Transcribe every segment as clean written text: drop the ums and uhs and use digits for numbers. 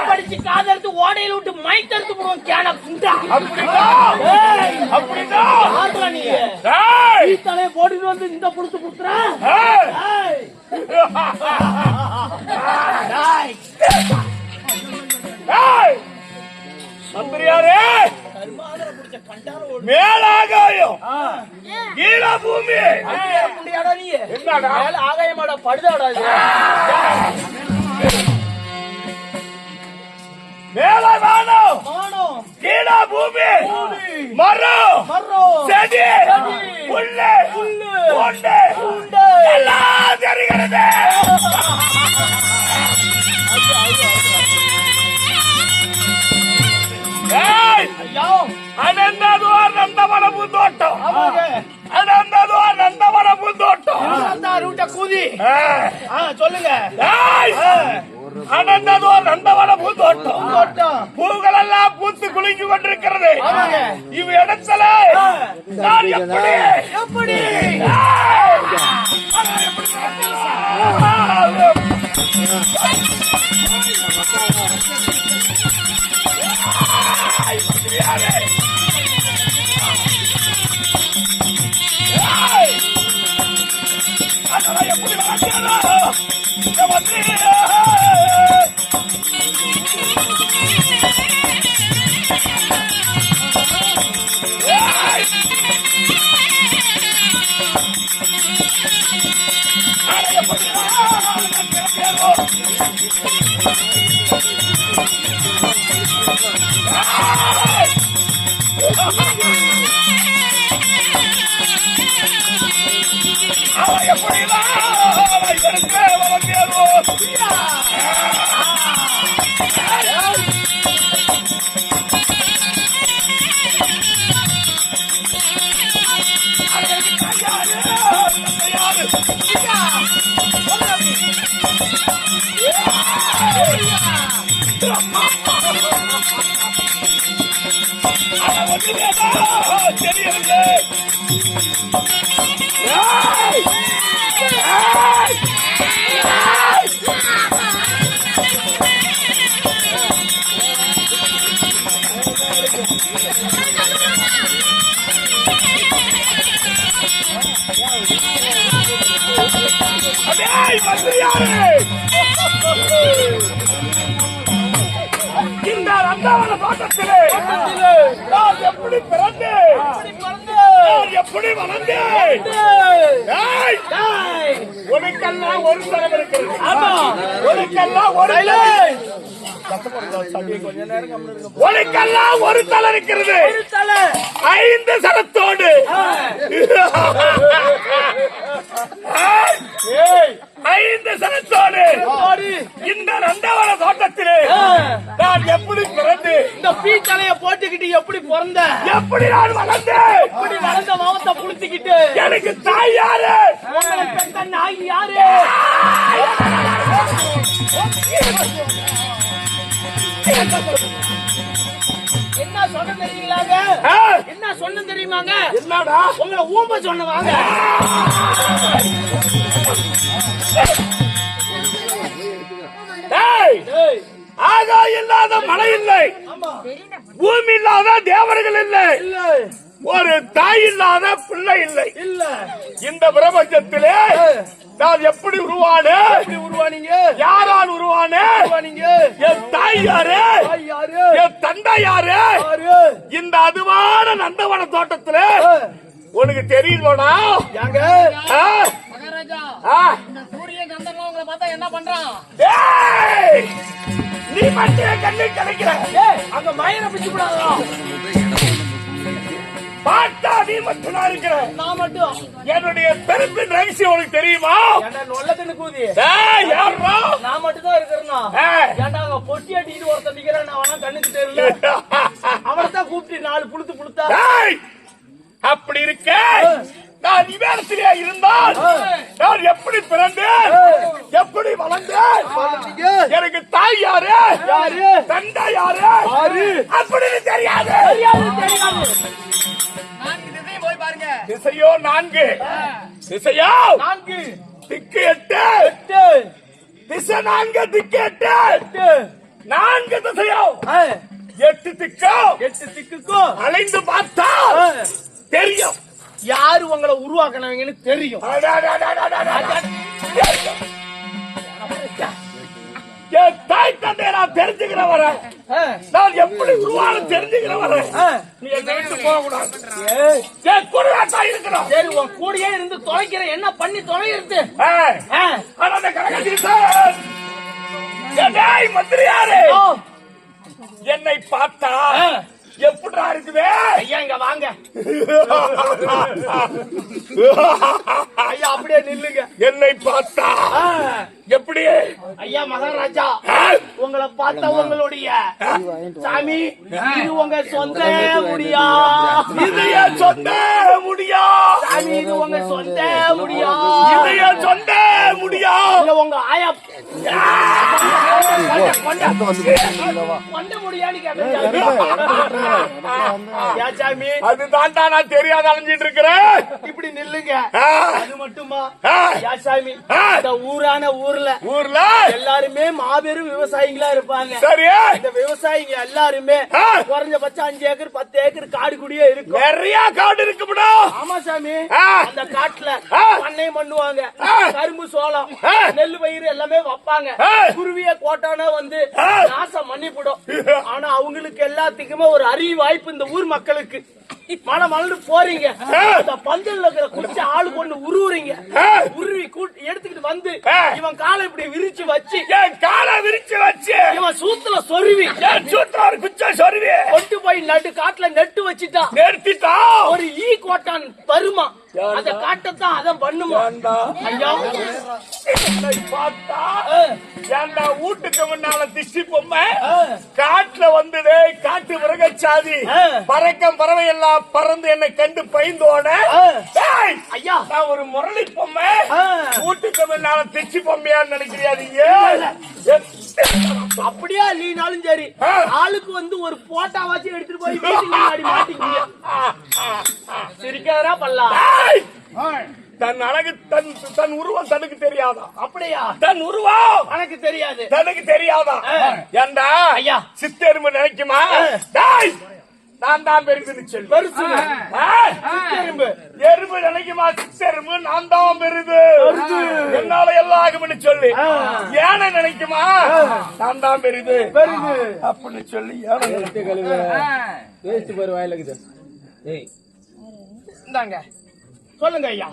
படிச்சு காதெடுத்து ஓடையில விட்டு மைத்தெடுத்து போடுவோம் கேன புண்டா நீ தலையை போட்டுட்டு வந்து இந்த புடுத்து புடுத்துற மந்திரியாரே, மேலாகாயம் கீழ பூமி ஆகாயமாட படுதாடா மேல வானம் கீழ பூமி மரம் செடி புல்லு பூண்டு எல்லாம் தெரிகிறது. அனந்ததுவார் நந்தவன பூந்தோட்டம், அனந்ததுவார் நந்தவன பூந்தோட்டம் கூதி சொல்லுங்க. அனந்ததுவார் நந்தவன பூந்தோட்டம் பூக்கள் எல்லாம் பூத்து குலுங்கி கொண்டிருக்கிறது. இவ இடத்துல நான் எப்படி எப்படி இந்த ரந்தாவன தோட்டத்திலே நான் எப்படி பிறந்தேன், எப்படி வளர்ந்தேன்? உனக்கெல்லாம் ஒரு தரம் இருக்கிறது. உனக்கெல்லாம் ஒரு உனக்கெல்லாம் ஒரு தலை இருக்கிறது. 5 சரத்தோடு 5 சரத்தோடு இந்த நந்தவன தோட்டத்திலே நான் எப்படி பிறந்து இந்த பீத்தலைய போட்டுக்கிட்டு எப்படி பிறந்த, எப்படி நான் வளர்ந்தேன், எப்படி வளர்ந்த மாவத்தை புடிச்சுக்கிட்டு எனக்கு தாய் யாரு, பெத்த நாய் யாரு? என்ன சொன்ன தெரியுங்களாங்க? என்ன சொன்ன தெரியுமாங்க? என்னடா உங்களை ஊம்ப சொன்னவாங்க. ஆகா இல்லாத மழை இல்லை, பூமி இல்லாத தேவர்கள் இல்லை, ஒரு தாய் இல்லாத பிள்ளை இல்லை. இல்ல. இந்த பிரபஞ்சத்திலே நான் எப்படி உருவானேன்? எப்படி உருவானீங்க? யாரால் உருவானேன்? என் தாய் யாரு? என் தந்தை யாரு? இந்த அதுவான நந்தவன தோட்டத்துல உனக்கு தெரியுமாடா? மகாராஜா, இந்த சூரிய கந்தர்வன் உங்களை பார்த்தா என்ன பண்றான்? நீ மட்டும் கண்ணு கிடைக்கிற அங்க மயிரை பிடிச்சு விடாதா? பார்த்தா நீ மட்டும் நான் இருக்கிறேன். நான் மட்டும். என்னுடைய பெருப்பின் ரகசியம் உனக்கு தெரியுமா? என்ன நொல்லத்தின்னு கூதி? யாரா? நான் மட்டும் தான் இருக்கிறேன்னா? ஏன்டா அங்க பொட்டி அடிக்கிட்டு ஒருத்தன் நிக்கிறேன், நான் வேணா கண்ணுக்கு தெரியல. அவனைத்தான் கூப்பிட்டு 4 புளுத்து புளுத்தா. அப்படி இருக்க நான் இவ்வேளத்திலே இருந்தால் நான் எப்படி பிறந்தேன், எப்படி வளர்ந்தேன், எனக்கு தாய் யாரு, தந்தை யாரு அப்படின்னு தெரியாது. போய் பாருங்க. திசையோ 4, திசையோ 4, திக்கு 8, திசை 4 திக்கு 8, 4 திசையோ 8 திக்கோ 8 திக்குக்கும் அலைந்து பார்த்தா தெரியும் யாரு உங்களை உருவாக்கினவங்கன்னு தெரியும். என் தாய் தந்தைய நான் தெரிஞ்சுக்கிற வர, நான் எப்படி உருவான தெரிஞ்சுக்கிற வர, நீ என்னை விட்டு போக கூடாது. என் கூட தான் இருக்கிறோம். சரி, உன் கூடயே இருந்து தொலைக்கிற, என்ன பண்ணி தொலைகிறது? அந்த கனகதீசன் மந்திரியாரு என்னை பார்த்தா எப்படா இருக்குது? ஐயா இங்க வாங்க. ஐயா அப்படியே நில்லுங்க. என்னை பார்த்தா எப்படி? ஐயா மகாராஜா, உங்களை பார்த்தா உங்களுடைய சாமி இது உங்க சொந்த முடியா? இது என் சொந்த முடியா? சாமி இது உங்க சொந்த முடியா? இது என் சொந்த முடியா? இல்ல உங்க ஆயா கொண்ட முடியான்னு கேட்க சாமி? அதுதான் நான் தெரியாத அலைஞ்சிட்டு இருக்கிறேன். இப்படி நில்லுங்க. அது மட்டுமா சாமி, இந்த ஊர்ல எல்லாருமே மாபெரும் விவசாயிகளா இருப்பாங்க. சரி, இந்த விவசாயிங்க எல்லாருமே குறைஞ்சபட்சம் 5 ஏக்கர் 10 ஏக்கர் காடு குடியே இருக்கும். நிறைய காடு இருக்குடா. ஆமா சாமி, அந்த காட்டுல பண்ணையம் பண்ணுவாங்க. கரும்பு, சோளம், நெல் பயிர் எல்லாமே வைப்பாங்க. குருவிய கோட்டானா வந்து நாசம் பண்ணிவிடும். ஆனா அவங்களுக்கு எல்லாத்துக்குமே ஒரு அறிவு வாய்ப்பு இந்த ஊர் மக்களுக்கு. மழை போறீங்க, அந்த பந்தல்ல இருக்கிற குடிச்சு ஆளு கொண்டு உருவுறீங்க. உருவி எடுத்துக்கிட்டு வந்து இவன் காலை இப்படி விரிச்சு வச்சு, காலை விரிச்சு வச்சு இவன் சூத்துல சொருவி, சூத்துல ஒரு குச்ச சொருவி கொண்டு போய் நட்டு காட்டுல நட்டு வச்சுட்டா, நிறுத்திட்டா ஒரு ஈ கோட்டான் வருமா, அந்த காட்டத்தான் அதான் பண்ணுமா. ஐயா பார்த்தா ஏண்டா வீட்டுக்கு முன்னால திஷ்டி பொம்மை காட்டுல வந்ததே, காட்டு மிருகச்சாதி பறக்கம் பறவை எல்லாம் பறந்து என்னை கண்டு பயந்தோட, ஐயா நான் ஒரு முரளி பொம்மை வீட்டுக்கு முன்னால திஷ்டி பொம்மையான்னு நினைக்கிறியா நீங்க? அப்படியா? நீனாலும் சரி, ஆளுக்கு வந்து ஒரு போட்டா வச்சு எடுத்துட்டு போய் வீட்டுக்கு முன்னாடி மாட்டிக்கிங்க. சிரிக்காதரா பல்லா? தன் அழகு தன் உருவம் தனக்கு தெரியாதா? அப்படியா? தன் உருவம் எனக்கு தெரியாது. தனக்கு தெரியாதா? ஏண்டா ஐயா சித்தெரும்பு நினைக்குமா? நான் தான் பெருசுன்னு சொல்லு. பெருசு எறும்பு நினைக்குமா? சித்தெரும்பு நான் தான் பெருது, என்னால எல்லாம் ஆகும்னு சொல்லி. யானை நினைக்குமா? நான் தான் பெருது அப்படின்னு சொல்லி யானை வேஸ்ட் போற வாயில இருக்குது. இந்தாங்க சொல்லுங்க ஐயா.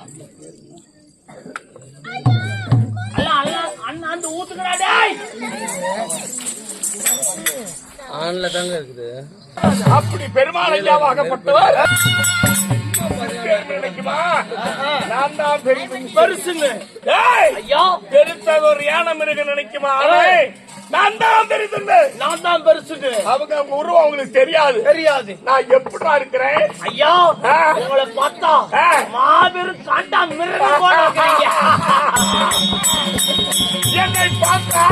அண்ணா அந்த ஊத்துக்கடா ஆன்ல தாங்க இருக்குது. அப்படி பெருமாள் ஐயாவாகப்பட்டவர் நினைக்குமா? நான் தான் பெருசுங்க. ஐயா பெருத்த ஒரு யானை மிருகம் நினைக்குமா? நான் தான் பெருசு, நான் தான் பெருசுங்க. அவங்க உருவம் அவங்களுக்கு தெரியாது. நான் எப்படா இருக்கிறேன்? ஐயா உங்களை பார்த்தா மாபெரும் காண்டா மிருகம் போல இருக்கிறீங்க. என்னை பார்த்தா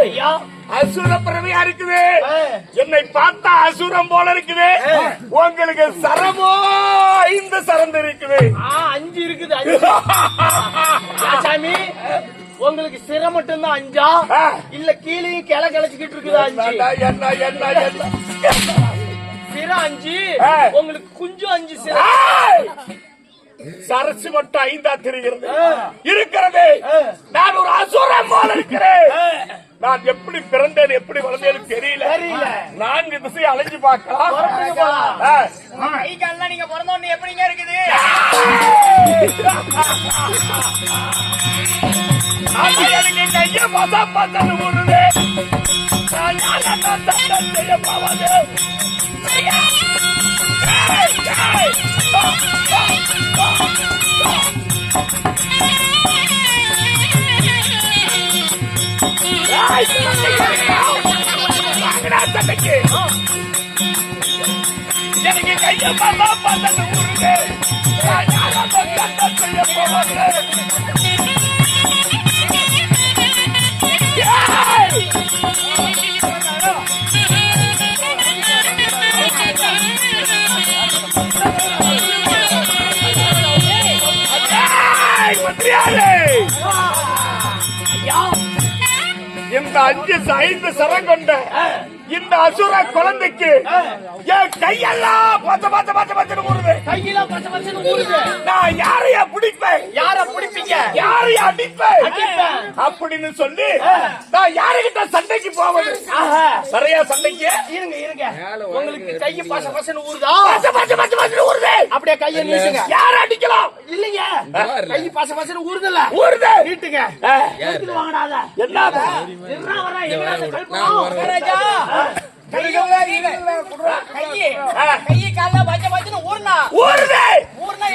ஐயா அசுர பிறவியா இருக்குது. என்னை பார்த்தா அசுரம் போல இருக்குது. உங்களுக்கு சரமோ 5 சரந்து இருக்குது. 5 இருக்குது. 5 சாமி, உங்களுக்கு சிர மட்டும் தான் 5 இல்ல கீழே கிளை கிளச்சிக்கிட்டு இருக்குது? 5 என்ன சிர 5 உங்களுக்கு குஞ்சு 5 சிர. சரசு மட்டும் 5 தெரிகிறது இருக்கிறது. நான் ஒரு அசுரன் போல இருக்கிறேன். நான் எப்படி பிறந்தேன் எப்படி வளர்ந்தேன்னு தெரியல. 4 திசை அலைஞ்சு பார்க்கலாம். நீங்க பிறந்தோன்னு எப்படிங்க இருக்குது? எனக்கு கைய பசன்னு ஊடுது. செய்ய போவது எனக்கு கைய பசன்னு ஊடுது. செய்ய போவது இந்த 5 சரம் கொண்ட இந்த அசுர குழந்தைக்கு என் கையெல்லாம் பச்சை ஊறுது. கையில பச்சை பச்சைன்னு ஊறுது. நான் யாரைய பிடிப்பேன்? யார பிடிப்பீங்க? யாரைய அடிப்பேன் அப்படின்னு சொல்லி நான் யாருகிட்ட சண்டைக்கு போவது? சரியா சண்டைக்கு? இருங்க உங்களுக்கு கை பச்சை பச்சைன்னு ஊறுதா? பச்சை ஊறுது. அப்படியே கையை நீட்டுங்க. யார அடிக்கலாம்? இல்லைங்க கை பச்சை பச்சைன்னு ஊறுதுல ஊறுது. நீட்டுங்க. வாங்கடாத என்ன கையை கால பச்சை பச்சைன்னு ஊர்னா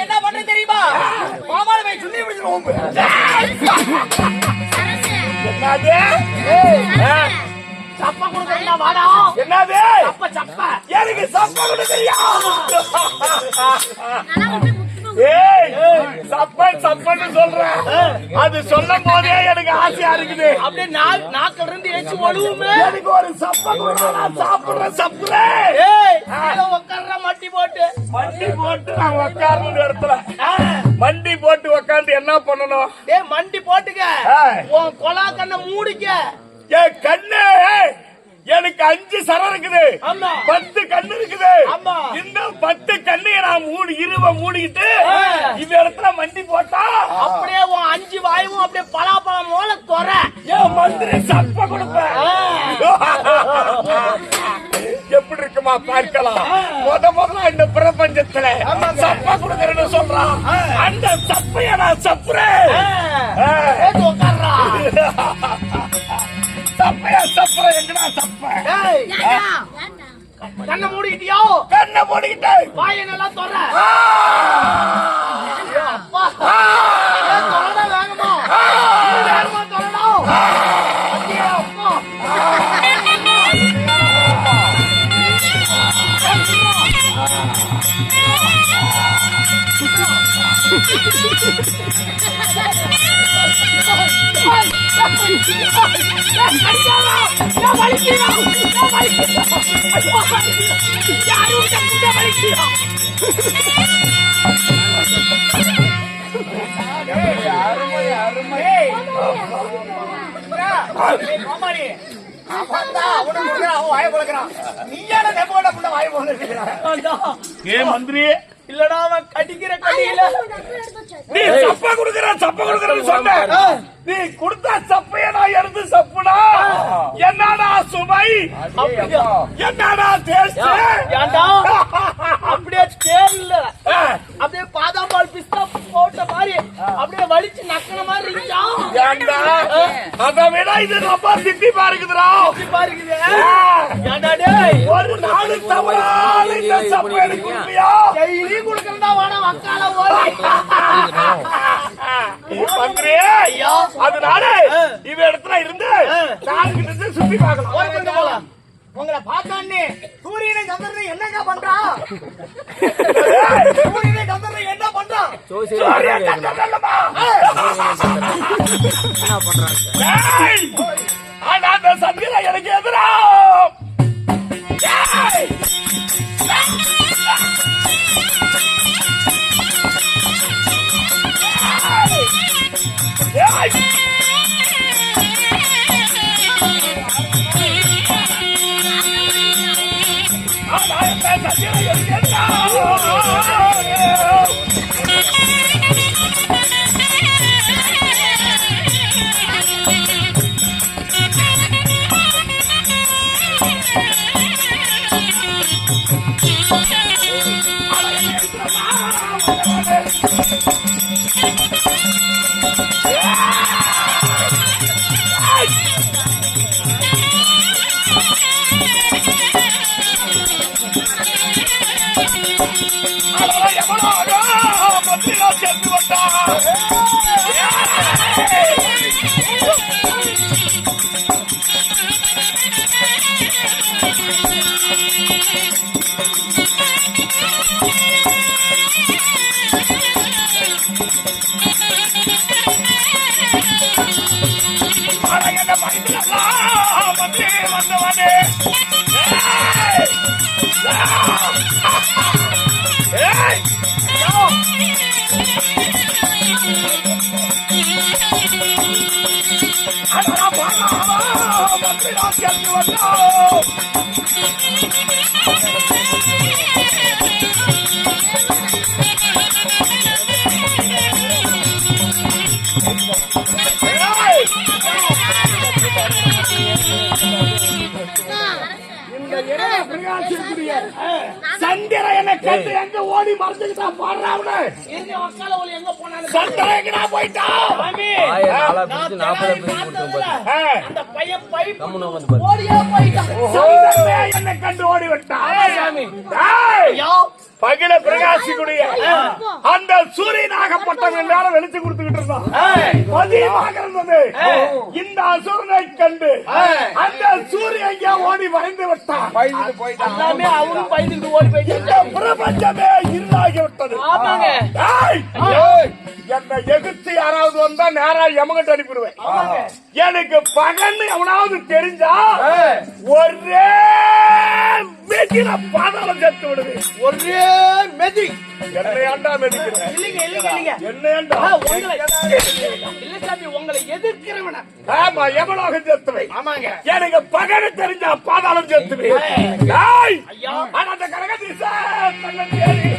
என்ன பண்றது தெரியுமா? மாமாவை போய் சொல்லி விடுறோம். சப்ப கொடுக்கறா வாடா. என்னது சப்ப எனக்கு சப்ப கொடுக்கறியா? சப்பன்னு சொல்றேன். அது சொல்லும் போதே எனக்கு ஆசையா இருக்குது. அப்படியே நாக்கில இருந்து ஏச்சு ஒழுவுமே. எனக்கு ஒரு சப்ப கொடுக்கணும். சாப்பிடுற சப்புல உட்கார்ற மட்டி போட்டு நான் உட்கார்ந்த இடத்துல மண்டி போட்டு உட்கார்ந்து என்ன பண்ணணும்? மண்டி போட்டுக்க. உன் கொலா கண்ணை மூடிக்க. என் கண்ணு எனக்கு 5 சரம் இருக்குது. 10 கண்ணு இருக்குது. இந்த 10 கண்ணையை நான் மூடிக்கிட்டு இந்த இடத்துல மண்டி போட்டா அப்படியே 5 வாயும் அப்படியே பலாப்பழம் போல தொற. என் மந்திரி சப்ப கொடுப்பேன். எப்படி இருக்குமா பார்க்கலாம். முதல்ல இந்த பிரபஞ்சத்துல சப்ப கொடுக்கறேன்னு சொல்றான். அந்த சப்பைய நான் சப்புறேன். சப்ப எங்கடா சப்ப? கண்ணை மூடிக்கிட்டியோ? கண்ணை மூடிக்கிட்டு வாயை நல்லா தொற. அப்பா தொட வேகமா தொரணும். அப்பா மந்திரி இல்லடா அவன் கடிக்கிற கடியில நீ சப்ப கொடுக்கறன்னு சொன்ன. நீ கொடுத்த சப்பைய நான் எடுத்து சப்புனா என்னடா சுவை? என்னடா டேஸ்ட்? அப்படியே தேர்ல அப்படியே பாதாம் பால் பிஸ்தா போட்ட மாதிரி அப்படியே வலிச்சு நக்கன மாதிரி இருந்துச்சா? அதை விட இது ரொம்ப திட்டிப்பா இருக்குதுடா. ஒரு நாலு தவறான இந்த சப்பை எனக்கு கொடுப்பியா? டெய்லி கொடுக்கறதா வாடா வக்கால போய். மந்திரி அதனால இவ இடத்துல இருந்து நான்கு சுத்தி பார்க்கலாம். உங்களை பார்த்தானே சூரியனை சந்திரனை என்னங்க பண்றான்? சூரியனை சந்திரனை என்ன பண்றான்? ஆனா அந்த சந்திரன் எனக்கு எதிரா சேர்த்து வந்தா வந்தவனே சேர்த்து வந்தா சந்திரனை கண்டு எங்க ஓடி மறைஞ்சுக்கிட்டா பாடுறாவுன்னு எங்க போனாலும் சந்திரனா போயிட்டான் அந்த பையன் ஓடியே போயிட்டான். என்னை கண்டு ஓடி விட்டான் ஐயா, பகில பிரகாசிக்குடைய அந்த சூரியனாகப்பட்டவன் மேல வெளிச்சு கொடுத்துக்கிட்டு இருந்தான். பதியமாக இருந்தது. இந்த அசுரனை கண்டு அந்த சூரியன் ஐயா ஓடி மறைந்து விட்டான். எல்லாமே அவரும் பயந்துட்டு ஓடி போயிட்டாங்க. இந்த பிரபஞ்சமே இருளாகி விட்டது. ஆமாங்க. என்னை எதிர்த்து யாராவது வந்தா நேரா எமகிட்ட அனுப்பிடுவேன். எனக்கு பகன்னு எவனாவது தெரிஞ்சா ஒரே மெதில பாதாளம் சேர்த்து விடுவேன். ஒரே மெதி. என்னை ஏண்டா மெதிக்கிறேன்? இல்லைங்க இல்லைங்க இல்லைங்க. என்ன ஏண்டா? இல்ல சாமி, உங்களை எதிர்க்கிறவன. ஆமா, எவனாக சேர்த்துவேன். ஆமாங்க. எனக்கு பகன்னு தெரிஞ்சா பாதாளம் சேர்த்துவேன். ஐயா, ஆனா அந்த கரகதீச தங்கத்தேரி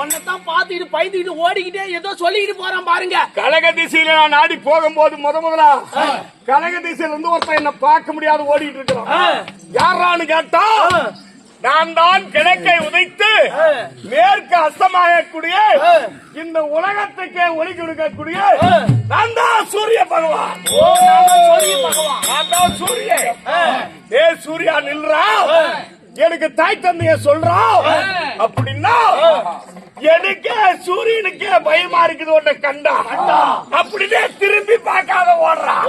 உன்னைத்தான் பாத்துக்கிட்டு பயந்துக்கிட்டு ஓடிக்கிட்டே ஏதோ சொல்லிக்கிட்டு போறான் பாருங்க. கழக திசையில நான் நாடி போகும்போது முதலா கழக திசையில இருந்து ஒருத்தன் என்ன பார்க்க முடியாது ஓடிட்டு இருக்கிறான். யாரான்னு கேட்டா நான் தான் கிழக்கை உதைத்து மேற்கு அஸ்தமாகக்கூடிய இந்த உலகத்துக்கே ஒளி கொடுக்கக்கூடிய நான் தான் சூரிய பகவான். நான் தான் சூரியன். ஏ சூர்யா நில்றா, எனக்கு தாய் தந்தைய சொல்றான் அப்படின்னா எனக்கு சூரியனுக்கே பயமா இருக்குது. ஒன்ன கண்டா அப்படியே திரும்பி பார்க்காத ஓடுறான்.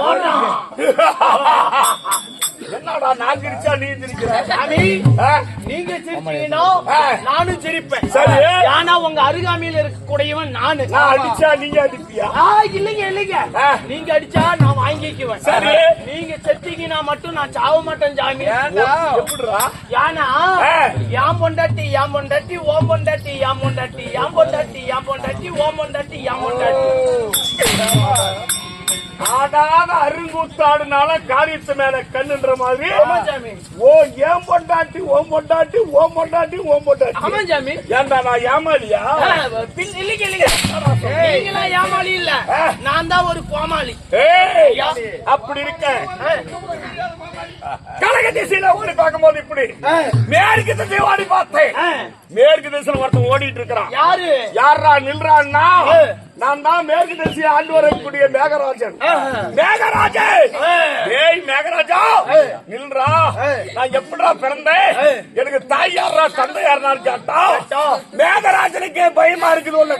என்னடா நான் சிரிச்சா நீ சிரிக்கிற? சாமி, நீங்க சிரிச்சீங்கன்னா நானும் சிரிப்பேன். சரி, ஆனா உங்க அருகாமையில் இருக்கக்கூடியவன் நானு. நான் அடிச்சா நீங்க அடிப்பியா? இல்லைங்க இல்லைங்க, நீங்க அடிச்சா நான் வாங்கிக்குவேன். சரி, நீங்க செத்தீங்கன்னா மட்டும் நான் சாவ மாட்டேன் சாமி. எப்படிடா? ஏன்னா யாம் பொண்டாட்டி யாம் பொண்டாட்டி ஓம் பொண்டாட்டி யாம் பொண்டாட்டி யாம் பொண்டாட்டி யாம் பொண்டாட்டி ஓம் பொண்டாட்டி யாம் பொண்டாட்டி. ஆடாத அருங்கூத்தாடுனால காரியத்து மேல கண்ணுன்ற மாதிரி. ஓ ஏன் பொண்டாட்டி ஓம் பொண்டாட்டி ஓம் பொண்டாட்டி ஓம் பொண்டாட்டி. ஆமா சாமி. ஏன்டா நான் ஏமாளியா? இல்லைங்க இல்லைங்க, நீங்களா ஏமாளி இல்ல, நான் தான் ஒரு கோமாளி. அப்படி இருக்க கழக திசையில ஓடி பார்க்கும் போது இப்படி மேற்கு திசை ஓடி பார்த்தேன். மேற்கு திசையில ஒருத்தன் ஓடிட்டு இருக்கிறான். யாரு? யாரா நில்றான்னா நான் தான் மேற்கு திசை ஆண்டு வரக்கூடிய மேகராஜன். மேகராஜன், ஏய் மேகராஜா நில்றா. நான் எப்படா பிறந்தேன், எனக்கு தாய் யாரா தந்தை யாருன்னு கேட்டா மேகராஜனுக்கே பயமா இருக்குது. உன்னை